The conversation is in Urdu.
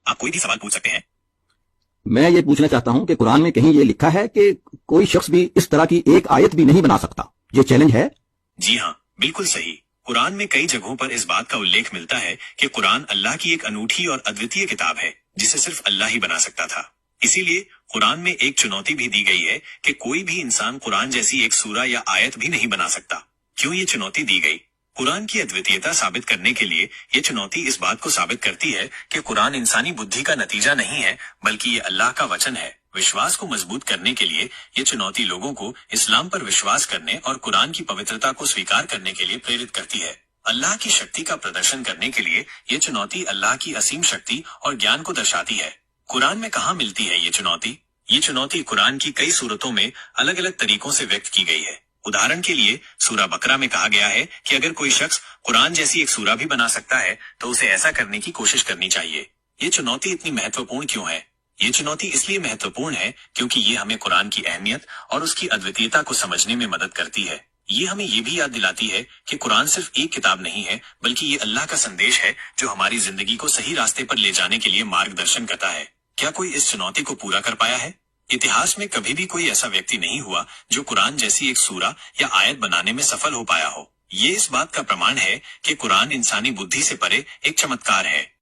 آپ کوئی بھی سوال پوچھ سکتے ہیں۔ میں یہ پوچھنا چاہتا ہوں کہ قرآن میں کہیں یہ لکھا ہے کہ کوئی شخص بھی اس طرح کی ایک آیت بھی نہیں بنا سکتا؟ یہ چیلنج ہے؟ جی ہاں، بالکل صحیح۔ قرآن میں کئی جگہوں پر اس بات کا الیکھ ملتا ہے کہ قرآن اللہ کی ایک انوکھی اور ادویتیہ کتاب ہے جسے صرف اللہ ہی بنا سکتا تھا۔ اسی لیے قرآن میں ایک چنوتی بھی دی گئی ہے کہ کوئی بھی انسان قرآن جیسی ایک سورہ یا آیت بھی نہیں بنا سکتا۔ کیوں یہ چنوتی دی گئی؟ قرآن کی ادویتیتا ثابت کرنے کے لیے یہ چنوتی اس بات کو ثابت کرتی ہے کہ قرآن انسانی بدھی کا نتیجہ نہیں ہے بلکہ یہ اللہ کا وچن ہے۔ وشواس کو مضبوط کرنے کے لیے یہ چنوتی لوگوں کو اسلام پر وشواس کرنے اور قرآن کی پوترتا کو سویکار کرنے کے لیے پریرت کرتی ہے۔ اللہ کی شکتی کا پردرشن کرنے کے لیے یہ چنوتی اللہ کی عظیم شکتی اور گیان کو درشاتی ہے۔ قرآن میں کہاں ملتی ہے یہ چنوتی؟ یہ چنوتی قرآن کی کئی صورتوں میں الگ الگ طریقوں سے ویکت کی گئی ہے۔ ادھارن کے لیے سورہ بقرہ میں کہا گیا ہے کہ اگر کوئی شخص قرآن جیسی ایک سورہ بھی بنا سکتا ہے تو اسے ایسا کرنے کی کوشش کرنی چاہیے۔ یہ چنوتی اتنی مہتوپورن کیوں ہے؟ یہ چنوتی اس لیے مہتوپورن ہے کیونکہ یہ ہمیں قرآن کی اہمیت اور اس کی ادویتیتا کو سمجھنے میں مدد کرتی ہے۔ یہ ہمیں یہ بھی یاد دلاتی ہے کہ قرآن صرف ایک کتاب نہیں ہے بلکہ یہ اللہ کا سندیش ہے جو ہماری زندگی کو صحیح راستے پر لے جانے کے لیے مارگ درشن کرتا ہے۔ کیا کوئی اس چنوتی کو پورا کر پایا ہے؟ اتہاس میں کبھی بھی کوئی ایسا ویکتی نہیں ہوا جو قرآن جیسی ایک سورہ یا آیت بنانے میں سفل ہو پایا ہو۔ یہ اس بات کا پرمان ہے کہ قرآن انسانی بدھی سے پرے ایک چمتکار ہے۔